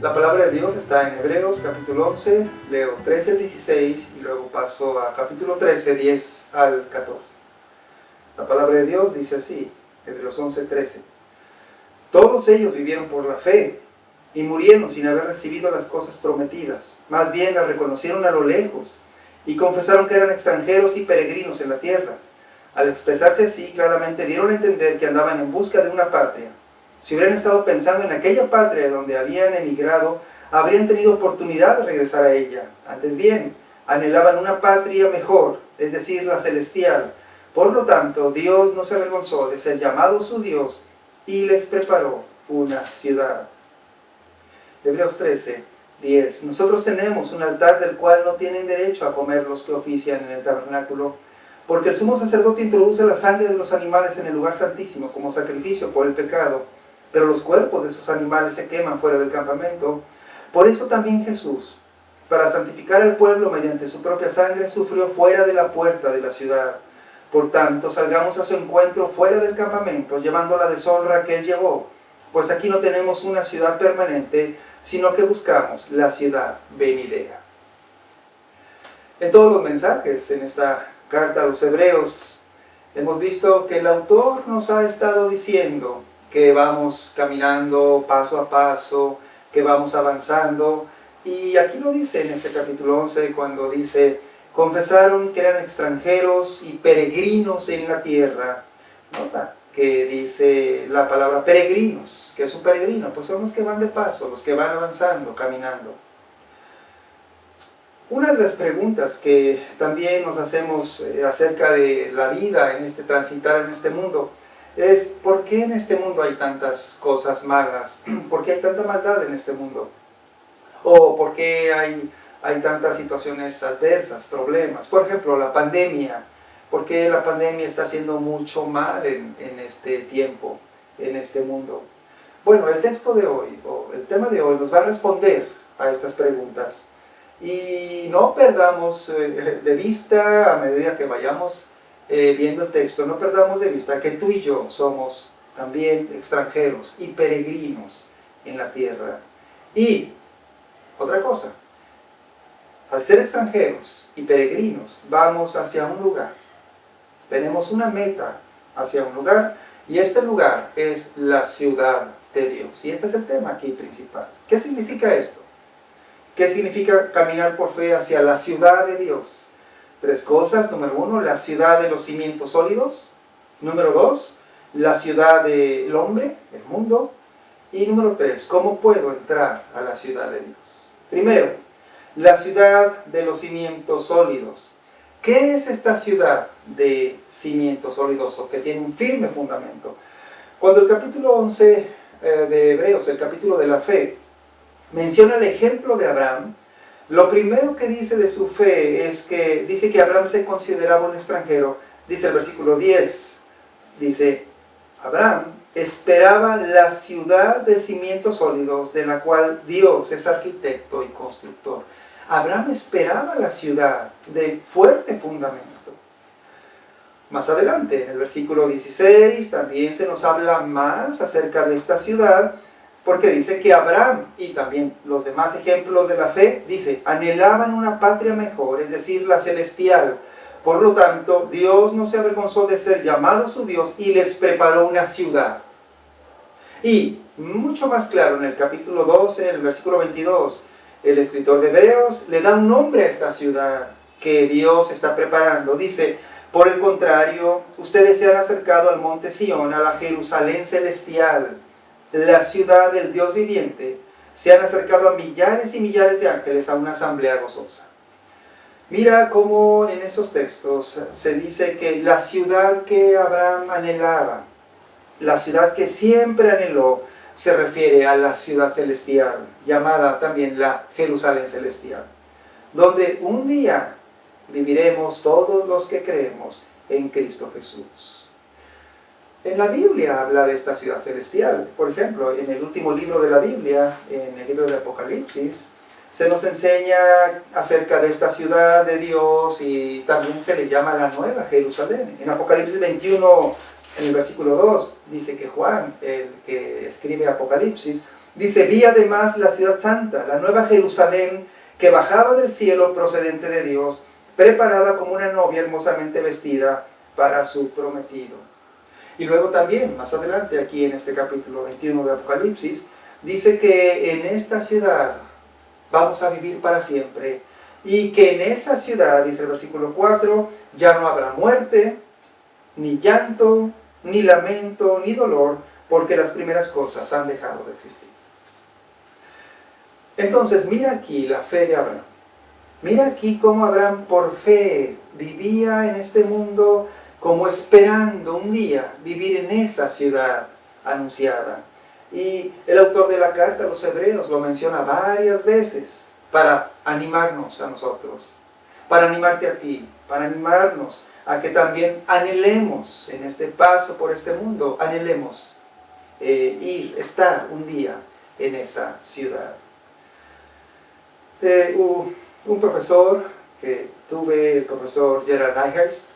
La palabra de Dios está en Hebreos capítulo 11, leo 13 al 16 y luego paso a capítulo 13, 10 al 14. La palabra de Dios dice así, Hebreos 11, 13. Todos ellos vivieron por la fe y murieron sin haber recibido las cosas prometidas. Más bien las reconocieron a lo lejos y confesaron que eran extranjeros y peregrinos en la tierra. Al expresarse así, claramente dieron a entender que andaban en busca de una patria. Si hubieran estado pensando en aquella patria donde habían emigrado, habrían tenido oportunidad de regresar a ella. Antes bien, anhelaban una patria mejor, es decir, la celestial. Por lo tanto, Dios no se avergonzó de ser llamado su Dios y les preparó una ciudad. Hebreos 13, 10. Nosotros tenemos un altar del cual no tienen derecho a comer los que ofician en el tabernáculo, porque el sumo sacerdote introduce la sangre de los animales en el lugar santísimo como sacrificio por el pecado, pero los cuerpos de esos animales se queman fuera del campamento. Por eso también Jesús, para santificar al pueblo mediante su propia sangre, sufrió fuera de la puerta de la ciudad. Por tanto, salgamos a su encuentro fuera del campamento, llevando la deshonra que él llevó, pues aquí no tenemos una ciudad permanente, sino que buscamos la ciudad venidera. En todos los mensajes en esta carta a los Hebreos, hemos visto que el autor nos ha estado diciendo que vamos caminando paso a paso, que vamos avanzando, y aquí lo dice en este capítulo 11, cuando dice, confesaron que eran extranjeros y peregrinos en la tierra. Nota que dice la palabra peregrinos. ¿Qué es un peregrino? Pues son los que van de paso, los que van avanzando, caminando. Una de las preguntas que también nos hacemos acerca de la vida en este transitar en este mundo es ¿por qué en este mundo hay tantas cosas malas? ¿Por qué hay tanta maldad en este mundo? ¿O por qué hay tantas situaciones adversas, problemas? Por ejemplo, la pandemia. ¿Por qué la pandemia está haciendo mucho mal en este tiempo, en este mundo? Bueno, el texto de hoy, o el tema de hoy, nos va a responder a estas preguntas. Y no perdamos de vista, a medida que vayamos viendo el texto, no perdamos de vista que tú y yo somos también extranjeros y peregrinos en la tierra. Y otra cosa, al ser extranjeros y peregrinos, vamos hacia un lugar. Tenemos una meta hacia un lugar, y este lugar es la ciudad de Dios. Y este es el tema aquí principal. ¿Qué significa esto? ¿Qué significa caminar por fe hacia la ciudad de Dios? Tres cosas. Número uno, la ciudad de los cimientos sólidos. Número dos, la ciudad del hombre, el mundo. Y número tres, ¿cómo puedo entrar a la ciudad de Dios? Primero, la ciudad de los cimientos sólidos. ¿Qué es esta ciudad de cimientos sólidos o que tiene un firme fundamento? Cuando el capítulo 11 de Hebreos, el capítulo de la fe, menciona el ejemplo de Abraham, lo primero que dice de su fe es que dice que Abraham se consideraba un extranjero. Dice el versículo 10, dice, Abraham esperaba la ciudad de cimientos sólidos de la cual Dios es arquitecto y constructor. Abraham esperaba la ciudad de fuerte fundamento. Más adelante, en el versículo 16, también se nos habla más acerca de esta ciudad, porque dice que Abraham y también los demás ejemplos de la fe, dice, anhelaban una patria mejor, es decir, la celestial. Por lo tanto, Dios no se avergonzó de ser llamado su Dios y les preparó una ciudad. Y mucho más claro, en el capítulo 12, en el versículo 22, el escritor de Hebreos le da un nombre a esta ciudad que Dios está preparando. Dice, por el contrario, ustedes se han acercado al monte Sión, a la Jerusalén celestial, la ciudad del Dios viviente. Se han acercado a millares y millares de ángeles a una asamblea gozosa. Mira cómo en esos textos se dice que la ciudad que Abraham anhelaba, la ciudad que siempre anheló, se refiere a la ciudad celestial, llamada también la Jerusalén celestial, donde un día viviremos todos los que creemos en Cristo Jesús. En la Biblia habla de esta ciudad celestial. Por ejemplo, en el último libro de la Biblia, en el libro de Apocalipsis, se nos enseña acerca de esta ciudad de Dios y también se le llama la Nueva Jerusalén. En Apocalipsis 21, en el versículo 2, dice que Juan, el que escribe Apocalipsis, Dice, vi además la ciudad santa, la nueva Jerusalén, que bajaba del cielo procedente de Dios, preparada como una novia hermosamente vestida para su prometido. Y luego también, más adelante, aquí en este capítulo 21 de Apocalipsis, dice que en esta ciudad vamos a vivir para siempre, y que en esa ciudad, dice el versículo 4, ya no habrá muerte, ni llanto, ni lamento, ni dolor, porque las primeras cosas han dejado de existir. Entonces, mira aquí la fe de Abraham. Mira aquí cómo Abraham por fe vivía en este mundo, como esperando un día vivir en esa ciudad anunciada. Y el autor de la carta a los Hebreos lo menciona varias veces para animarnos a nosotros, para animarte a ti, para animarnos a que también anhelemos en este paso por este mundo, anhelemos estar un día en esa ciudad. Un profesor que tuve, el profesor Gerald Nyhuys,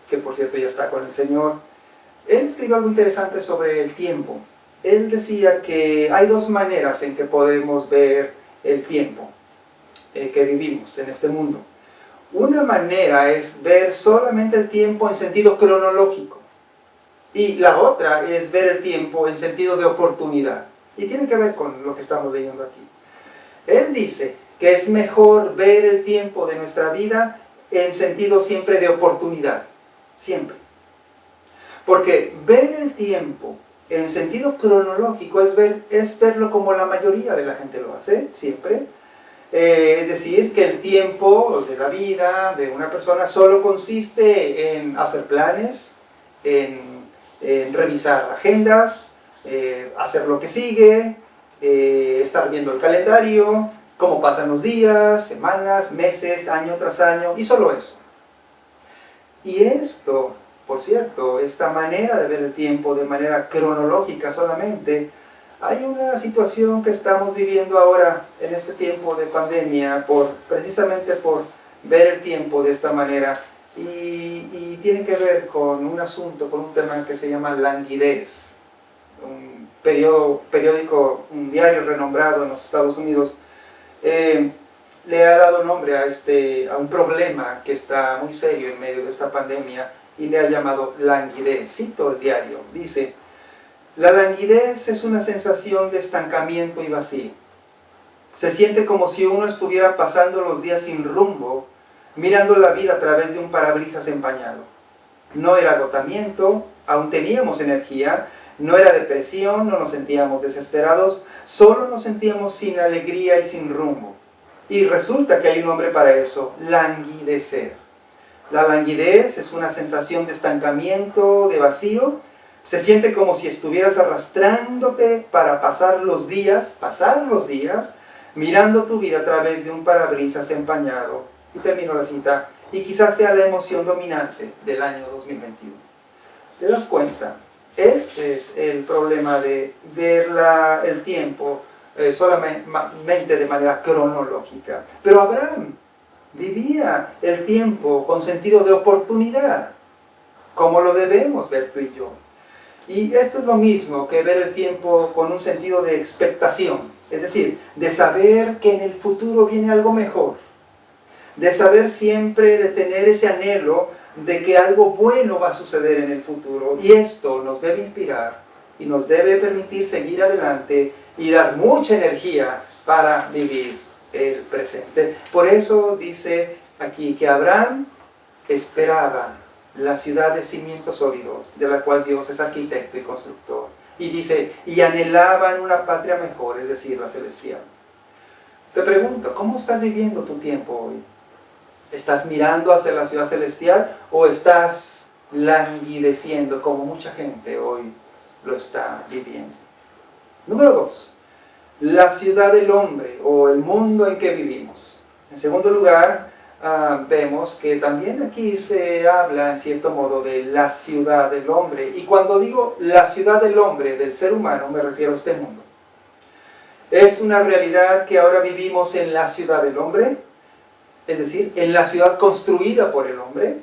que por cierto ya está con el Señor, él escribió algo interesante sobre el tiempo. Él decía que hay dos maneras en que podemos ver el tiempo que vivimos en este mundo. Una manera es ver solamente el tiempo en sentido cronológico, y la otra es ver el tiempo en sentido de oportunidad, y tiene que ver con lo que estamos leyendo aquí. Él dice que es mejor ver el tiempo de nuestra vida en sentido siempre de oportunidad, siempre. Porque ver el tiempo en sentido cronológico es verlo como la mayoría de la gente lo hace, siempre. Es decir, que el tiempo de la vida de una persona solo consiste en hacer planes, en revisar agendas, hacer lo que sigue, estar viendo el calendario, cómo pasan los días, semanas, meses, año tras año, y solo eso. Y esto, por cierto, esta manera de ver el tiempo de manera cronológica solamente, hay una situación que estamos viviendo ahora en este tiempo de pandemia, precisamente por ver el tiempo de esta manera, y tiene que ver con un asunto, con un tema que se llama languidez. Un periódico, un diario renombrado en los Estados Unidos, le ha dado nombre a un problema que está muy serio en medio de esta pandemia, y le ha llamado languidez. Cito el diario, dice: la languidez es una sensación de estancamiento y vacío. Se siente como si uno estuviera pasando los días sin rumbo, mirando la vida a través de un parabrisas empañado. No era agotamiento, aún teníamos energía, no era depresión, no nos sentíamos desesperados, solo nos sentíamos sin alegría y sin rumbo. Y resulta que hay un nombre para eso: languidecer. La languidez es una sensación de estancamiento, de vacío. Se siente como si estuvieras arrastrándote para pasar los días, mirando tu vida a través de un parabrisas empañado. Y termino la cita. Y quizás sea la emoción dominante del año 2021. ¿Te das cuenta? Este es el problema de ver el tiempo solamente de manera cronológica. Pero Abraham vivía el tiempo con sentido de oportunidad, como lo debemos ver tú y yo. Y esto es lo mismo que ver el tiempo con un sentido de expectación, es decir, de saber que en el futuro viene algo mejor, de saber siempre, de tener ese anhelo de que algo bueno va a suceder en el futuro. Y esto nos debe inspirar y nos debe permitir seguir adelante y dar mucha energía para vivir el presente. Por eso dice aquí que Abraham esperaba la ciudad de cimientos sólidos, de la cual Dios es arquitecto y constructor. Y dice, y anhelaban una patria mejor, es decir, la celestial. Te pregunto, ¿cómo estás viviendo tu tiempo hoy? ¿Estás mirando hacia la ciudad celestial o estás languideciendo como mucha gente hoy lo está viviendo? Número 2, la ciudad del hombre o el mundo en que vivimos. En segundo lugar, vemos que también aquí se habla en cierto modo de la ciudad del hombre. Y cuando digo la ciudad del hombre, del ser humano, me refiero a este mundo. Es una realidad que ahora vivimos en la ciudad del hombre, es decir, en la ciudad construida por el hombre.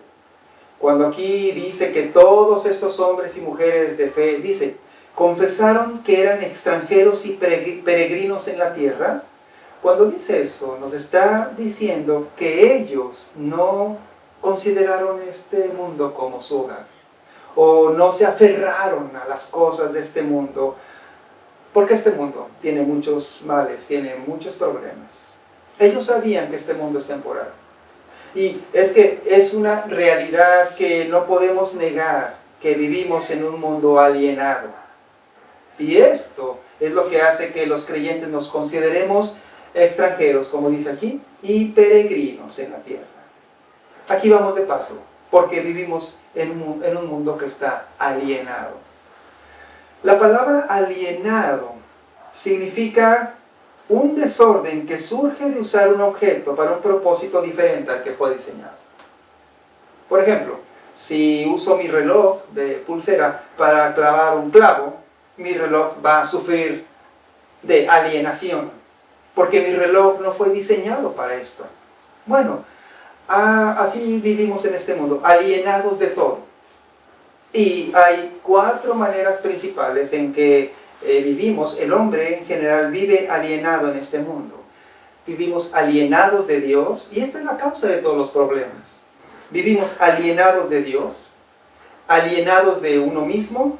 Cuando aquí dice que todos estos hombres y mujeres de fe, dice confesaron que eran extranjeros y peregrinos en la tierra. Cuando dice eso, nos está diciendo que ellos no consideraron este mundo como su hogar, o no se aferraron a las cosas de este mundo, porque este mundo tiene muchos males, tiene muchos problemas. Ellos sabían que este mundo es temporal. Y es que es una realidad que no podemos negar, que vivimos en un mundo alienado. Y esto es lo que hace que los creyentes nos consideremos extranjeros, como dice aquí, y peregrinos en la tierra. Aquí vamos de paso, porque vivimos en un mundo que está alienado. La palabra alienado significa un desorden que surge de usar un objeto para un propósito diferente al que fue diseñado. Por ejemplo, si uso mi reloj de pulsera para clavar un clavo, mi reloj va a sufrir de alienación, porque mi reloj no fue diseñado para esto. Bueno, así vivimos en este mundo, alienados de todo. Y hay 4 maneras principales en que vivimos. El hombre en general vive alienado en este mundo. Vivimos alienados de Dios, y esta es la causa de todos los problemas. Vivimos alienados de Dios, alienados de uno mismo,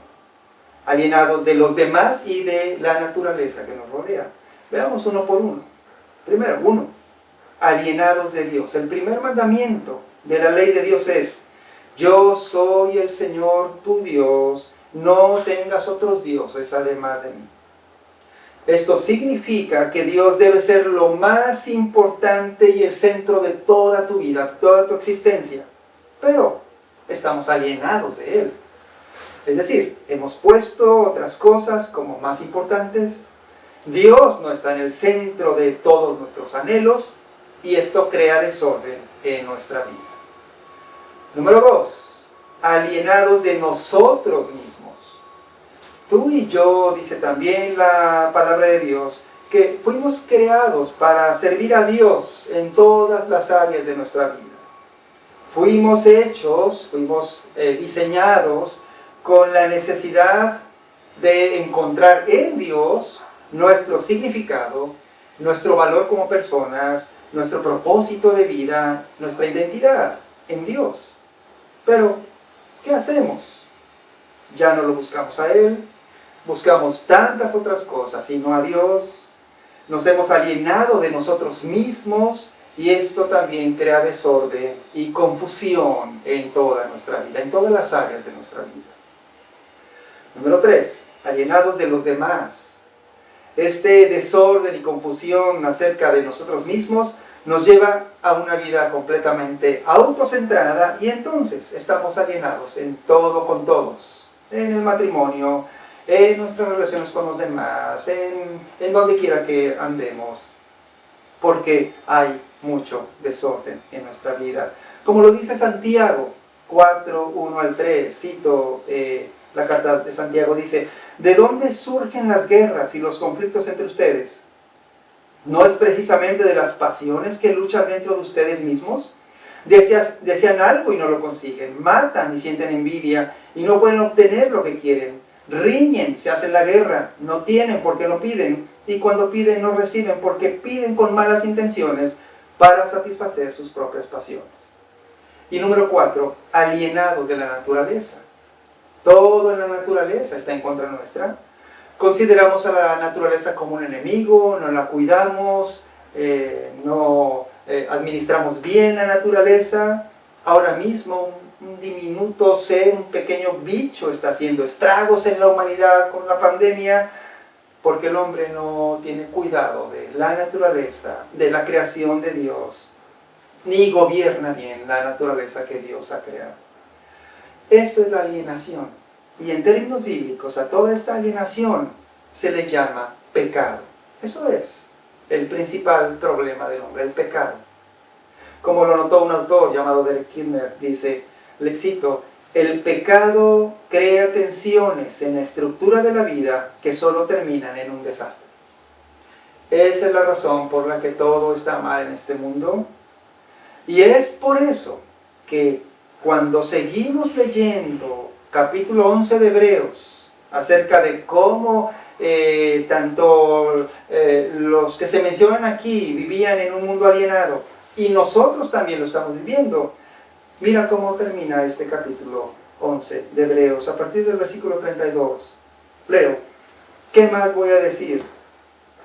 alienados de los demás y de la naturaleza que nos rodea. Veamos uno por uno. Primero, uno, alienados de Dios. El primer mandamiento de la ley de Dios es: yo soy el Señor tu Dios, no tengas otros dioses además de mí. Esto significa que Dios debe ser lo más importante y el centro de toda tu vida, toda tu existencia. Pero estamos alienados de Él. Es decir, hemos puesto otras cosas como más importantes. Dios no está en el centro de todos nuestros anhelos, y esto crea desorden en nuestra vida. Número 2, alienados de nosotros mismos. Tú y yo, dice también la palabra de Dios, que fuimos creados para servir a Dios en todas las áreas de nuestra vida. Fuimos hechos, fuimos diseñados con la necesidad de encontrar en Dios nuestro significado, nuestro valor como personas, nuestro propósito de vida, nuestra identidad en Dios. Pero, ¿qué hacemos? Ya no lo buscamos a Él, buscamos tantas otras cosas y no a Dios. Nos hemos alienado de nosotros mismos, y esto también crea desorden y confusión en toda nuestra vida, en todas las áreas de nuestra vida. Número 3, alienados de los demás. Este desorden y confusión acerca de nosotros mismos nos lleva a una vida completamente autocentrada, y entonces estamos alienados en todo con todos, en el matrimonio, en nuestras relaciones con los demás, en donde quiera que andemos, porque hay mucho desorden en nuestra vida. Como lo dice Santiago 4, 1 al 3, cito la carta de Santiago, dice: ¿de dónde surgen las guerras y los conflictos entre ustedes? ¿No es precisamente de las pasiones que luchan dentro de ustedes mismos? Desean algo y no lo consiguen, matan y sienten envidia y no pueden obtener lo que quieren, riñen, se hacen la guerra, no tienen porque no piden, y cuando piden no reciben porque piden con malas intenciones para satisfacer sus propias pasiones. Y número 4, alienados de la naturaleza. Todo en la naturaleza está en contra nuestra. Consideramos a la naturaleza como un enemigo, no la cuidamos, no administramos bien la naturaleza. Ahora mismo un diminuto ser, un pequeño bicho está haciendo estragos en la humanidad con la pandemia, porque el hombre no tiene cuidado de la naturaleza, de la creación de Dios, ni gobierna bien la naturaleza que Dios ha creado. Esto es la alienación. Y en términos bíblicos, a toda esta alienación se le llama pecado. Eso es el principal problema del hombre, el pecado. Como lo notó un autor llamado Derek Kidner, dice, le cito: el pecado crea tensiones en la estructura de la vida que solo terminan en un desastre. Esa es la razón por la que todo está mal en este mundo. Y es por eso que cuando seguimos leyendo capítulo 11 de Hebreos acerca de cómo tanto los que se mencionan aquí vivían en un mundo alienado, y nosotros también lo estamos viviendo. Mira cómo termina este capítulo 11 de Hebreos, a partir del versículo 32. Leo. ¿Qué más voy a decir?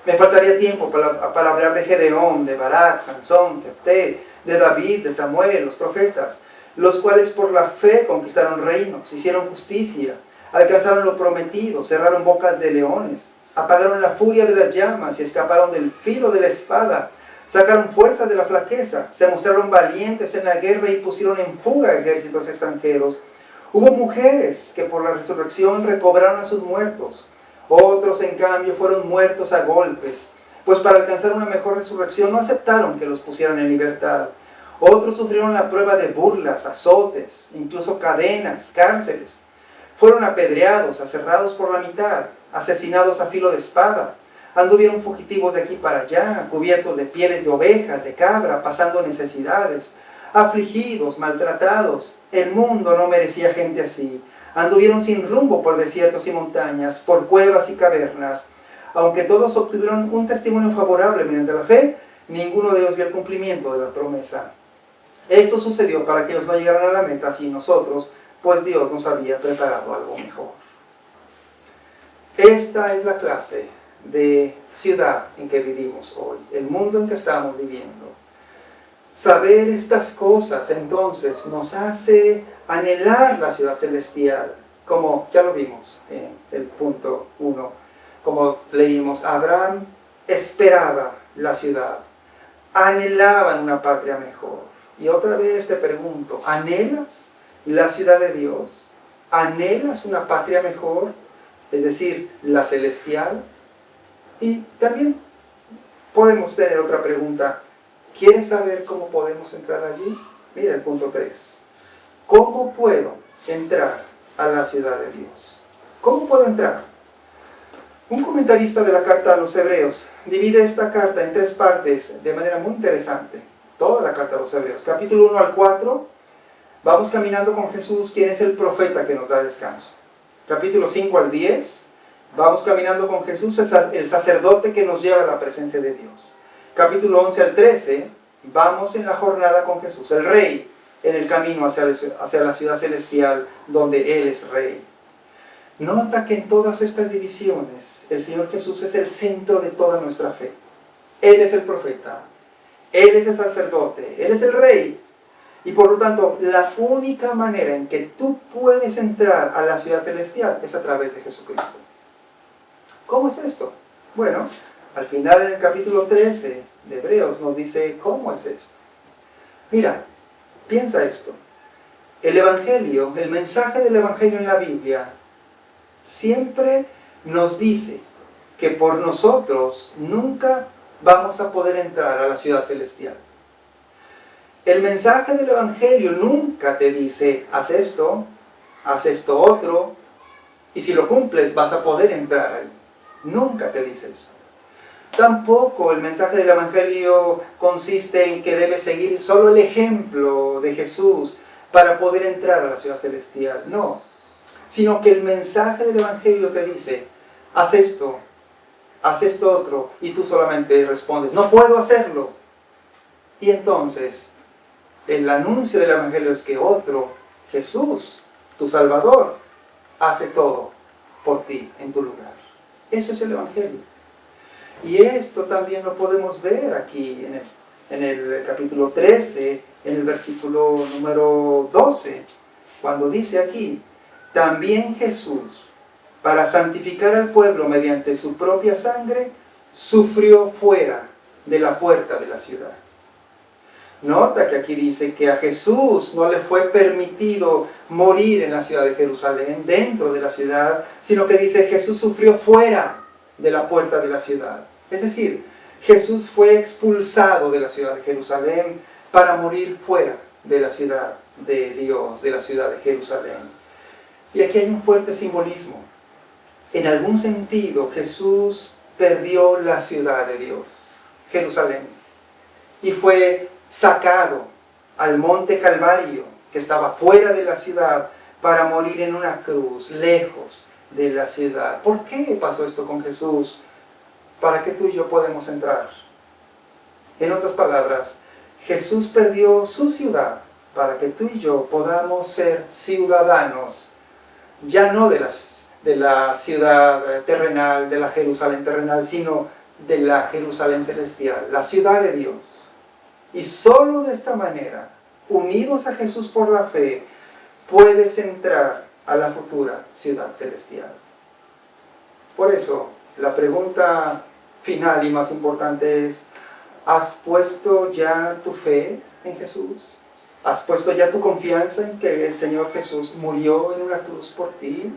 Me faltaría tiempo para hablar de Gedeón, de Barak, Sansón, Jefté, de David, de Samuel, los profetas, los cuales por la fe conquistaron reinos, hicieron justicia, alcanzaron lo prometido, cerraron bocas de leones, apagaron la furia de las llamas y escaparon del filo de la espada, sacaron fuerzas de la flaqueza, se mostraron valientes en la guerra y pusieron en fuga ejércitos extranjeros. Hubo mujeres que por la resurrección recobraron a sus muertos. Otros, en cambio, fueron muertos a golpes, pues para alcanzar una mejor resurrección no aceptaron que los pusieran en libertad. Otros sufrieron la prueba de burlas, azotes, incluso cadenas, cárceles. Fueron apedreados, aserrados por la mitad, asesinados a filo de espada. Anduvieron fugitivos de aquí para allá, cubiertos de pieles de ovejas, de cabra, pasando necesidades, afligidos, maltratados. El mundo no merecía gente así. Anduvieron sin rumbo por desiertos y montañas, por cuevas y cavernas. Aunque todos obtuvieron un testimonio favorable mediante la fe, ninguno de ellos vio el cumplimiento de la promesa. Esto sucedió para que ellos no llegaran a la meta, así nosotros, pues Dios nos había preparado algo mejor. Esta es la clase de ciudad en que vivimos hoy, el mundo en que estamos viviendo. Saber estas cosas entonces nos hace anhelar la ciudad celestial, como ya lo vimos en el punto 1, como leímos. Abraham esperaba la ciudad, anhelaban una patria mejor. Y otra vez te pregunto, ¿anhelas la ciudad de Dios? ¿Anhelas una patria mejor? Es decir, la celestial. Y también podemos tener otra pregunta. ¿Quieres saber cómo podemos entrar allí? Mira el punto 3. ¿Cómo puedo entrar a la ciudad de Dios? ¿Cómo puedo entrar? Un comentarista de la carta a los Hebreos divide esta carta en 3 partes de manera muy interesante. Toda la carta a los Hebreos. Capítulo 1 al 4, vamos caminando con Jesús, quien es el profeta que nos da descanso. Capítulo 5 al 10, vamos caminando con Jesús, el sacerdote que nos lleva a la presencia de Dios. Capítulo 11 al 13, vamos en la jornada con Jesús, el Rey, en el camino hacia la ciudad celestial, donde Él es Rey. Nota que en todas estas divisiones, el Señor Jesús es el centro de toda nuestra fe. Él es el profeta, Él es el sacerdote, Él es el Rey. Y por lo tanto, la única manera en que tú puedes entrar a la ciudad celestial es a través de Jesucristo. ¿Cómo es esto? Bueno, al final en el capítulo 13 de Hebreos nos dice cómo es esto. Mira, piensa esto. El Evangelio, el mensaje del Evangelio en la Biblia, siempre nos dice que por nosotros nunca vamos a poder entrar a la ciudad celestial. El mensaje del Evangelio nunca te dice, haz esto otro, y si lo cumples vas a poder entrar ahí. Nunca te dice eso. Tampoco el mensaje del Evangelio consiste en que debes seguir solo el ejemplo de Jesús para poder entrar a la ciudad celestial. No, sino que el mensaje del Evangelio te dice, haz esto otro, y tú solamente respondes, no puedo hacerlo. Y entonces, el anuncio del Evangelio es que otro, Jesús, tu Salvador, hace todo por ti, en tu lugar. Eso es el Evangelio. Y esto también lo podemos ver aquí en el capítulo 13, en el versículo número 12, cuando dice aquí, también Jesús, para santificar al pueblo mediante su propia sangre, sufrió fuera de la puerta de la ciudad. Nota que aquí dice que a Jesús no le fue permitido morir en la ciudad de Jerusalén, dentro de la ciudad, sino que dice Jesús sufrió fuera de la puerta de la ciudad. Es decir, Jesús fue expulsado de la ciudad de Jerusalén para morir fuera de la ciudad de Dios, de la ciudad de Jerusalén. Y aquí hay un fuerte simbolismo. En algún sentido, Jesús perdió la ciudad de Dios, Jerusalén, y fue sacado al monte Calvario, que estaba fuera de la ciudad, para morir en una cruz, lejos, de la ciudad. ¿Por qué pasó esto con Jesús? Para que tú y yo podamos entrar. En otras palabras, Jesús perdió su ciudad para que tú y yo podamos ser ciudadanos, ya no de la ciudad terrenal, de la Jerusalén terrenal, sino de la Jerusalén celestial, la ciudad de Dios. Y solo de esta manera, unidos a Jesús por la fe, puedes entrar a la futura ciudad celestial. Por eso, la pregunta final y más importante es: ¿has puesto ya tu fe en Jesús? ¿Has puesto ya tu confianza en que el Señor Jesús murió en una cruz por ti?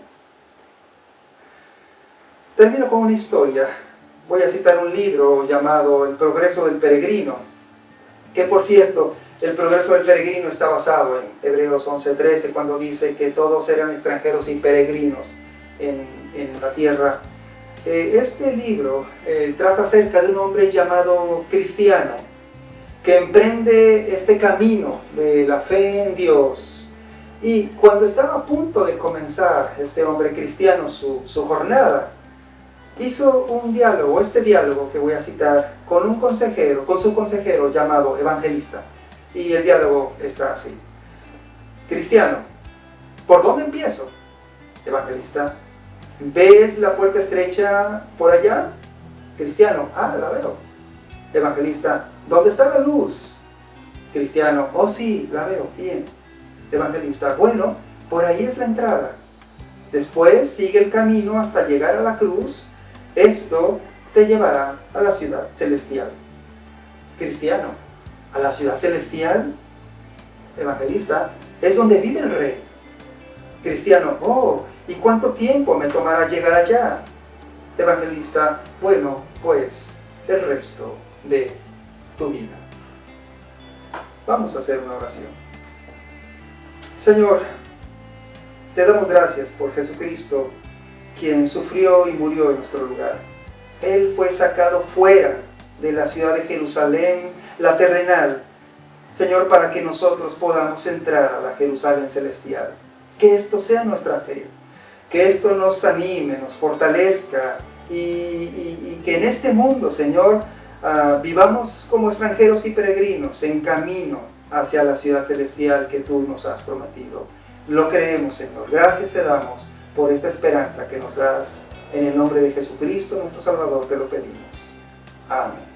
Termino con una historia. Voy a citar un libro llamado El progreso del peregrino, que por cierto, el progreso del peregrino está basado en Hebreos 11:13, cuando dice que todos eran extranjeros y peregrinos en la tierra. Este libro trata acerca de un hombre llamado Cristiano, que emprende este camino de la fe en Dios. Y cuando estaba a punto de comenzar este hombre cristiano su jornada, hizo un diálogo, este diálogo que voy a citar, con su consejero llamado Evangelista. Y el diálogo está así: Cristiano, ¿por dónde empiezo? Evangelista: ¿ves la puerta estrecha por allá? Cristiano: ah, la veo. Evangelista: ¿dónde está la luz? Cristiano: oh sí, la veo, bien. Evangelista: bueno, por ahí es la entrada. Después sigue el camino hasta llegar a la cruz. Esto te llevará a la ciudad celestial. Cristiano: ¿a la ciudad celestial? Evangelista: es donde vive el rey. Cristiano: oh, ¿y cuánto tiempo me tomará llegar allá? Evangelista: bueno, pues el resto de tu vida. Vamos a hacer una oración. Señor, te damos gracias por Jesucristo, quien sufrió y murió en nuestro lugar. Él fue sacado fuera de la ciudad de Jerusalén, la terrenal, Señor, para que nosotros podamos entrar a la Jerusalén celestial. Que esto sea nuestra fe, que esto nos anime, nos fortalezca y que en este mundo, Señor, vivamos como extranjeros y peregrinos en camino hacia la ciudad celestial que tú nos has prometido. Lo creemos, Señor. Gracias te damos por esta esperanza que nos das. En el nombre de Jesucristo, nuestro Salvador, te lo pedimos. Amén.